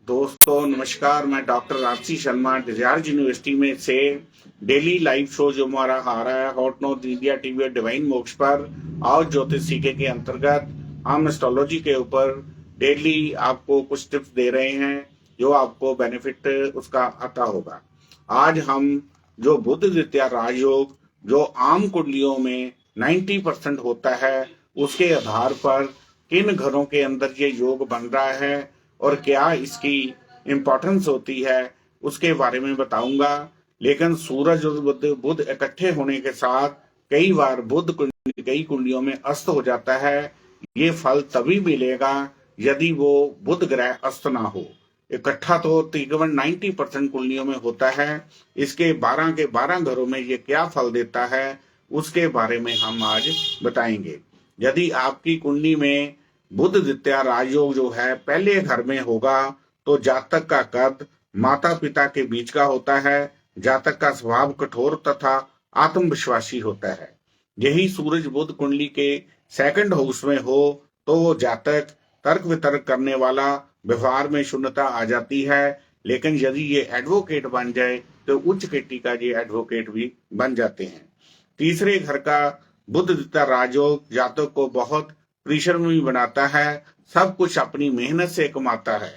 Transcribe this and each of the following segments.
दोस्तों नमस्कार। मैं डॉक्टर राजसी शर्मा डिजार्ज यूनिवर्सिटी में से डेली लाइव शो जो हमारा आ रहा है हॉट नॉट इंडिया टीवी और डिवाइन मोक्ष पर और ज्योतिष सीखे के अंतर्गत हम एस्ट्रोलॉजी के ऊपर डेली आपको कुछ टिप्स दे रहे हैं जो आपको बेनिफिट उसका आता होगा। आज हम जो बुध द्वितीया राजयोग जो आम कुंडलियों में 90% होता है उसके आधार पर किन घरों के अंदर ये योग बन रहा है और क्या इसकी इम्पोर्टेंस होती है उसके बारे में बताऊंगा। लेकिन सूरज और बुध इकट्ठे होने के साथ कई बार बुध कई कुंडलियों में अस्त हो जाता है। ये फल तभी मिलेगा यदि वो बुध ग्रह अस्त ना हो। इकट्ठा तो तकरीबन 90% कुंडलियों में होता है। इसके 12 के 12 घरों में ये क्या फल देता है उसके बारे में हम आज बताएंगे। यदि आपकी कुंडली में बुध द्वितीया राजयोग जो है पहले घर में होगा तो जातक का कद माता पिता के बीच का होता है। जातक का स्वभाव कठोर तथा आत्मविश्वासी होता है। यही सूरज बुध कुंडली के सेकंड हाउस में हो तो वो जातक तर्क वितर्क करने वाला, व्यवहार में शून्यता आ जाती है। लेकिन यदि ये एडवोकेट बन जाए तो उच्च कोटि का ये एडवोकेट भी बन जाते हैं। तीसरे घर का बुध द्वितीया राजयोग जातक को बहुत परिश्रमी बनाता है, सब कुछ अपनी मेहनत से कमाता है।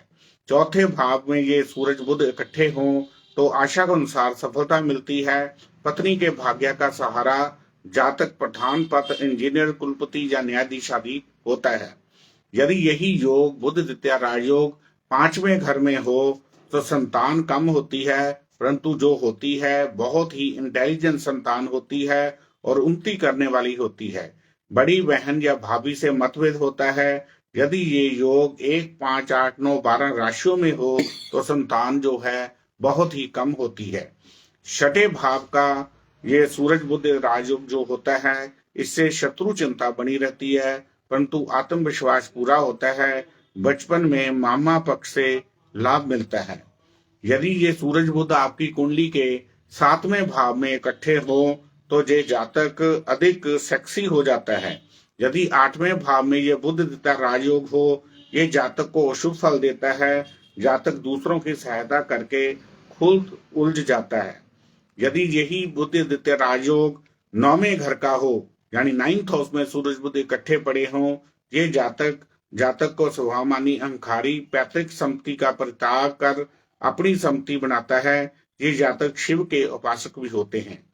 चौथे भाव में ये सूरज बुध इकट्ठे हों तो आशा के अनुसार सफलता मिलती है। पत्नी के भाग्य का सहारा जातक पठान पद इंजीनियर कुलपति या न्यायाधीश आदि होता है। यदि यही योग बुध द्वितीया राजयोग 5वें घर में हो तो संतान कम होती है, परंतु जो होती है बहुत ही इंटेलिजेंट संतान होती है और उन्नति करने वाली होती है। बड़ी बहन या भाभी से मतभेद होता है। यदि ये योग 1, 5, 8, 9, 12 राशियों में हो तो संतान जो है बहुत ही कम होती है। छठे भाव का ये सूरज बुध राजयोग जो होता है इससे शत्रु चिंता बनी रहती है, परंतु आत्मविश्वास पूरा होता है। बचपन में मामा पक्ष से लाभ मिलता है। यदि ये सूरज बुध आपकी कुंडली के 7वें भाव में इकट्ठे हो तो ये जातक अधिक सेक्सी हो जाता है। यदि 8वें भाव में ये बुध द्वितीया राजयोग हो ये जातक को अशुभ फल देता है। जातक दूसरों की सहायता करके खुद उलझ जाता है। यदि यही बुध द्वितीया राजयोग 9वें घर का हो यानी 9th हाउस में सूरज बुध इकट्ठे पड़े हों ये जातक को स्वभावमानी अहंकारी पैतृक संपत्ति का परित्याग कर अपनी संपत्ति बनाता है। ये जातक शिव के उपासक भी होते हैं।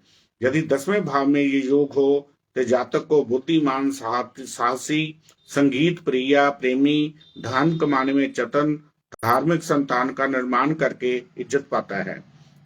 यदि 10वें भाव में ये योग हो तो जातक को बुद्धिमान, साहसी, संगीत प्रिया, प्रेमी, धन कमाने में चतुर, धार्मिक संतान का निर्माण करके इज्जत पाता है।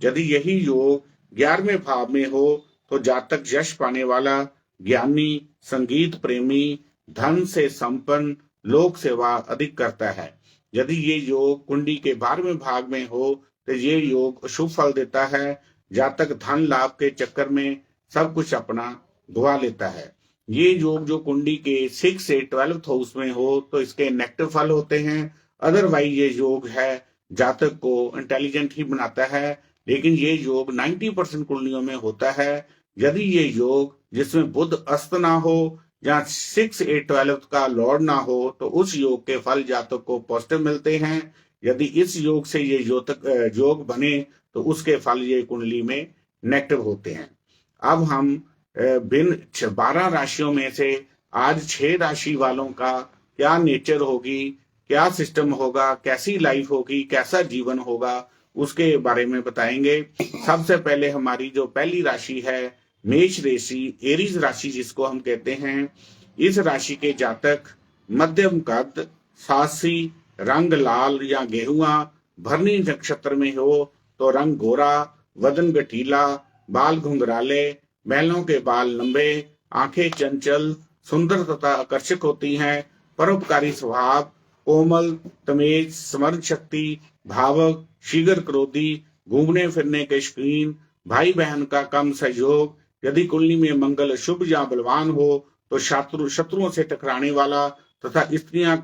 यदि यही योग 11वें भाव में हो तो जातक यश पाने वाला, ज्ञानी, संगीत प्रेमी, धन से संपन्न, लोक सेवा अधिक करता है। यदि ये योग कुंडली के 12वें भाग में हो तो ये योग अशुभ फल देता है। जातक धन लाभ के चक्कर में सब कुछ अपना गवा लेता है। ये योग जो कुंडली के 6 से 12th हाउस में हो तो इसके नेगेटिव फल होते हैं। अदरवाइज ये योग है जातक को इंटेलिजेंट ही बनाता है। लेकिन ये योग 90% कुंडलियों में होता है। यदि ये योग जिसमें बुध अस्त ना हो या 6, 8, 12 का लॉर्ड ना हो तो उस योग के फल जातक को पॉजिटिव मिलते हैं। यदि इस योग से ये योग बने तो उसके फल ये कुंडली में नेगेटिव होते हैं। अब हम भिन्न 12 राशियों में से आज 6 राशि वालों का क्या नेचर होगी, क्या सिस्टम होगा, कैसी लाइफ होगी, कैसा जीवन होगा उसके बारे में बताएंगे। सबसे पहले हमारी जो पहली राशि है मेष राशि, एरीज राशि जिसको हम कहते हैं। इस राशि के जातक मध्यम कद, साहसी, रंग लाल या गेहुआ, भरनी नक्षत्र में हो तो रंग गोरा, वदन गठीला, बाल घुंघराले, बैलों के बाल लंबे, आंखें चंचल, सुंदर तथा आकर्षक होती हैं। परोपकारी स्वभाव, कोमल, तमेज, स्मरण शक्ति, भावक, शीघ्र क्रोधी, घूमने फिरने के शौकीन, भाई बहन का कम सहयोग। यदि कुंडली में मंगल शुभ या बलवान हो तो शत्रुओं से टकराने वाला तथा स्त्रियां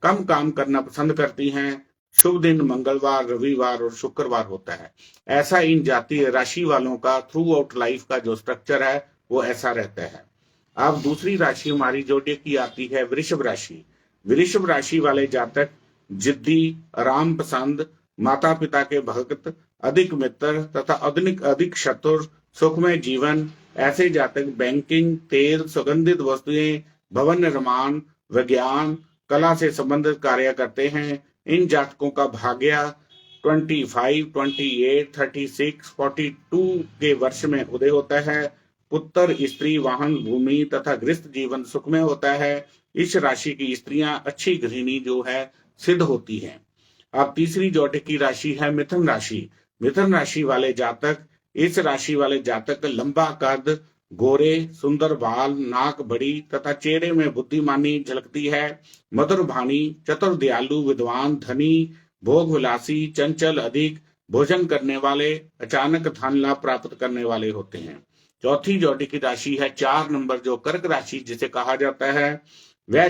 कम काम करना पसंद करती हैं। शुभ दिन मंगलवार, रविवार और शुक्रवार होता है। ऐसा इन जातीय राशि वालों का थ्रू आउट लाइफ का जो स्ट्रक्चर है वो ऐसा रहता है। अब दूसरी राशि हमारी जोड़े की आती है वृषभ राशि। वृषभ राशि वाले जातक जिद्दी, आराम पसंद, माता पिता के भक्त, अधिक मित्र तथा अधिक शत्रु, सुखमय जीवन। ऐसे जातक बैंकिंग, तेल, सुगंधित वस्तुएं, भवन निर्माण, विज्ञान, कला से संबंधित कार्य करते हैं। इन जातकों का भाग्य 25, 28, 36, 42 के वर्ष में उदय होता है। पुत्र, स्त्री, वाहन, भूमि तथा गृहस्थ जीवन सुखमय होता है। इस राशि की स्त्रियां अच्छी गृहिणी जो है सिद्ध होती हैं। अब तीसरी ज्योतिष की राशि है मिथुन राशि। मिथुन राशि वाले जातक, इस राशि वाले जातक लंबा कद, गोरे, सुंदर बाल, नाक बड़ी तथा चेहरे में बुद्धिमानी झलकती है। मधुर वाणी, चतुर, दयालु, विद्वान, धनी, भोग विलासी, चंचल, अधिक भोजन करने वाले, अचानक धन लाभ प्राप्त करने वाले होते हैं। चौथी ज्योतिष की राशि है 4 नंबर, जो कर्क राशि जिसे कहा जाता है। वह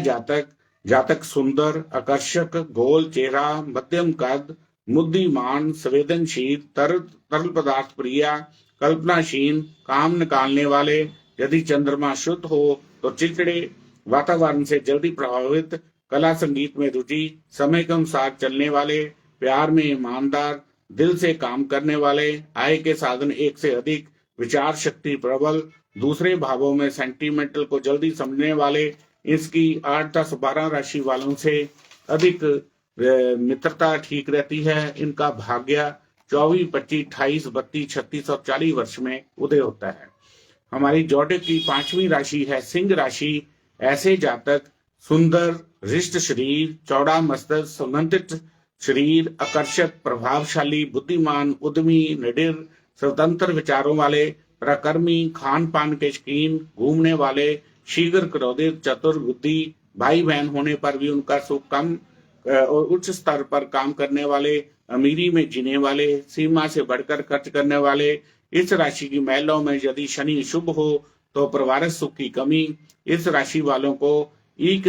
जातक सुंदर, आकर्षक, गोल चेहरा, मध्यम कद, बुद्धिमान, संवेदनशील, तरल पदार्थ प्रिय, कल्पनाशील, काम निकालने वाले। यदि चंद्रमा शुद्ध हो तो चिड़चिड़े, वातावरण से जल्दी प्रभावित, कला संगीत में रुचि, समय के अनुसार चलने वाले, प्यार में ईमानदार, दिल से काम करने वाले, आय के साधन एक से अधिक, विचार शक्ति प्रबल, दूसरे भावों में सेंटिमेंटल को जल्दी समझने वाले। इसकी 8, 10, 12 राशि वालों से अधिक मित्रता ठीक रहती है। इनका भाग्य 24, 25, 28, 32, 36 और 40 वर्ष में उदय होता है। हमारी ज्योतिष की 5वीं राशि है सिंह राशि। ऐसे जातक सुंदर, हृष्ट शरीर, चौड़ा मस्तक, सुगंधित शरीर, आकर्षक, प्रभावशाली, बुद्धिमान, उद्यमी, निडर, स्वतंत्र विचारों वाले, पराक्रमी, खान पान के शौकीन, घूमने वाले, शीघ्र क्रोधित, चतुर बुद्धि, भाई बहन होने पर भी उनका सुख कम और उच्च स्तर पर काम करने वाले, अमीरी में जीने वाले, सीमा से बढ़कर खर्च करने वाले। इस राशि की महिलाओं में यदि शनि शुभ हो तो पारिवारिक सुख की कमी। इस राशि वालों को 1,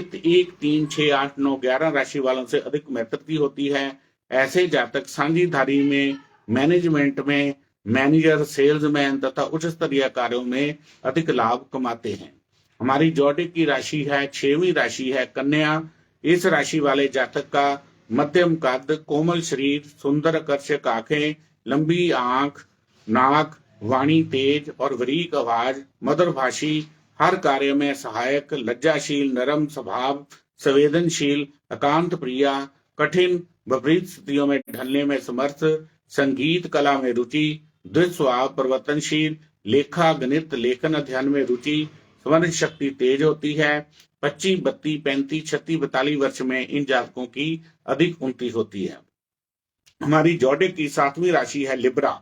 3, 6, 8, 9, 11 राशि वालों से अधिक मित्रता की होती है। ऐसे जातक साझेदारी में, मैनेजमेंट में, मैनेजर, सेल्समैन तथा उच्च स्तरीय कार्यों में अधिक लाभ कमाते हैं। हमारी ज्योतिष की राशि है 6वीं राशि है कन्या। इस राशि वाले जातक का मध्यम कद, कोमल शरीर, सुंदर आकर्षक आंखें, लंबी आंख, नाक, वाणी तेज और बारीक आवाज, मधुरभाषी, हर कार्य में सहायक, लज्जाशील, नरम स्वभाव, संवेदनशील, एकांत प्रिया, कठिन विपरीत स्थितियों में ढलने में समर्थ, संगीत कला में रुचि, दृढ़ स्वभाव, परिवर्तनशील, लेखा, गणित, लेखन, अध्ययन में रुचि, स्मरण शक्ति तेज होती है। 25, 32, 35, 36, 42 वर्ष में इन जातकों की अधिक उन्नति होती है। हमारी ज्योतिष की 7वीं राशि है लिब्रा।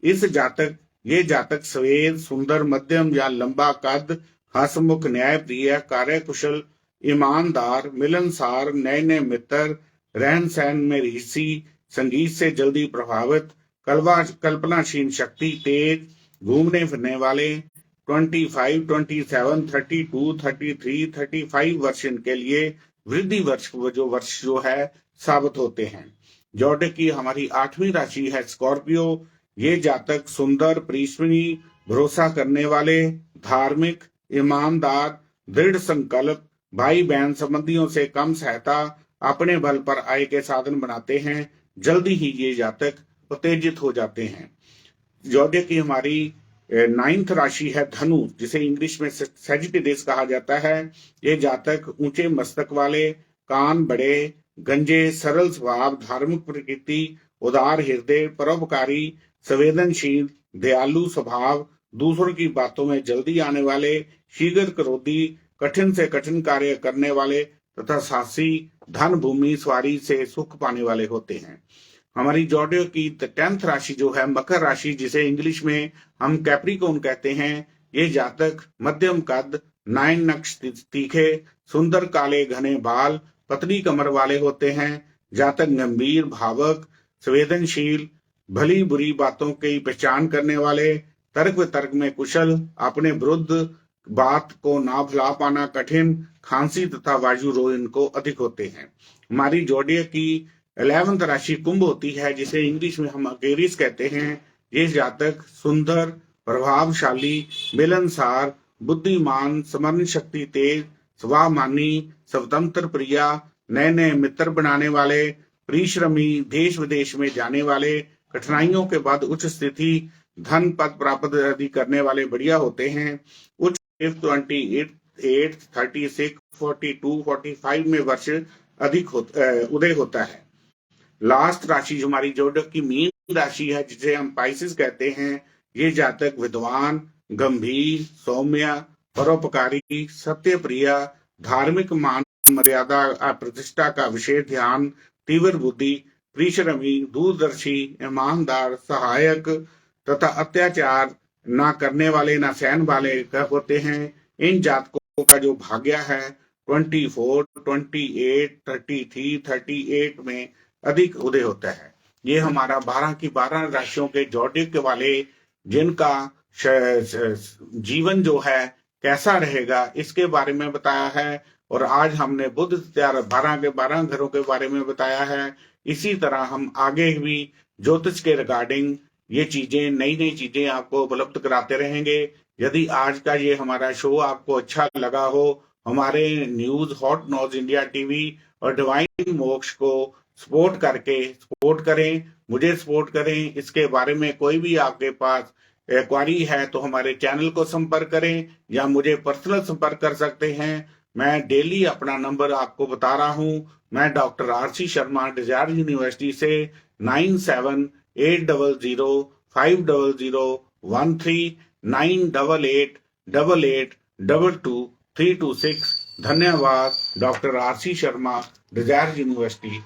ये जातक सफेद, सुंदर, मध्यम या लंबा कद, हंसमुख, न्याय प्रिय, कार्यकुशल, ईमानदार, मिलनसार, नए नए मित्र, रहन सहन में ऋषि, संगीत से जल्दी प्रभावित, कल्पनाशील, शक्ति तेज, घूमने फिरने वाले। 25, 27, 32, 33, 35 वर्ष इनके लिए वृद्धि वर्ष जो है साबित होते हैं। ज्योतिष की हमारी 8वीं राशि है स्कॉर्पियो। ये जातक सुंदर, परिश्रमी, भरोसा करने वाले, धार्मिक, ईमानदार, दृढ़ संकल्प, भाई बहन संबंधियों से कम सहायता, अपने बल पर आय के साधन बनाते हैं। जल्दी ही ये जातक उत्तेजित हो जाते हैं। ज्योतिष की हमारी 9th राशि है धनु, जिसे इंग्लिश में सैजिटेरियस कहा जाता है। ये जातक ऊंचे मस्तक वाले, कान बड़े, गंजे, सरल स्वभाव, धार्मिक प्रकृति, उदार हृदय, परोपकारी, संवेदनशील, दयालु स्वभाव, दूसरों की बातों में जल्दी आने वाले, शीघ्र क्रोधी, कठिन से कठिन कार्य करने वाले तथा साहसी, धन भूमि सवारी से सुख पाने वाले होते हैं। हमारी ज्योतिष की 10th राशि जो है मकर राशि, जिसे इंग्लिश में हम कैप्रिकॉर्न कहते हैं। ये जातक मध्यम कद, 9 नक्श तीखे, सुंदर काले घने बाल, पतली कमर वाले होते हैं। जातक गंभीर, भावुक, संवेदनशील, भली बुरी बातों की पहचान करने वाले, तर्क वितर्क में कुशल, अपने विरुद्ध बात को ना भुला पाना कठिन, खांसी तथा वायु रोग इनको अधिक होते हैं। हमारी ज्योतिष की 11th राशि कुंभ होती है, जिसे इंग्लिश में हम अकेरिस कहते हैं। ये जातक सुंदर, प्रभावशाली, मिलनसार, बुद्धिमान, स्मरण शक्ति तेज, स्वाभिमानी, स्वतंत्र प्रिया, नए नए मित्र बनाने वाले, परिश्रमी, देश विदेश में जाने वाले, कठिनाइयों के बाद उच्च स्थिति, धन पद प्राप्त आदि करने वाले बढ़िया होते हैं। उच्च 28, 36, 42, 45 में वर्ष अधिक उदय होता है। लास्ट राशि जो हमारी जोड़क की मीन राशि है, जिसे हम पाइसेस कहते हैं, ये जातक विद्वान, गंभीर, सौम्य, परोपकारी, सत्य प्रिया, धार्मिक मान मर्यादा प्रतिष्ठा का विशेष ध्यान, तीव्र बुद्धि, परिश्रमी, दूरदर्शी, ईमानदार, सहायक तथा अत्याचार ना करने वाले, ना सहन वाले होते हैं। इन जातकों का जो भाग्य है 24, 28, 33, 38 में अधिक उदय होता है। ये हमारा 12 की 12 राशियों के जोडिक वाले जिनका जीवन जो है कैसा रहेगा इसके बारे में बताया है। और आज हमने बुध 12 के 12 घरों के बारे में बताया है। इसी तरह हम आगे भी ज्योतिष के रिगार्डिंग ये चीजें, नई नई चीजें आपको उपलब्ध कराते रहेंगे। यदि आज का ये हमारा शो आपको अच्छा लगा हो, हमारे news hot news India TV और डिवाइन मोक्ष को सपोर्ट करें, मुझे सपोर्ट करें। इसके बारे में कोई भी आपके पास क्वारी है तो हमारे चैनल को संपर्क करें या मुझे पर्सनल संपर्क कर सकते हैं। मैं डेली अपना नंबर आपको बता रहा हूं। मैं doctor R C Sharma, Desire University से 9780050013 98888222326। धन्यवाद। Doctor R C Sharma, Desire university.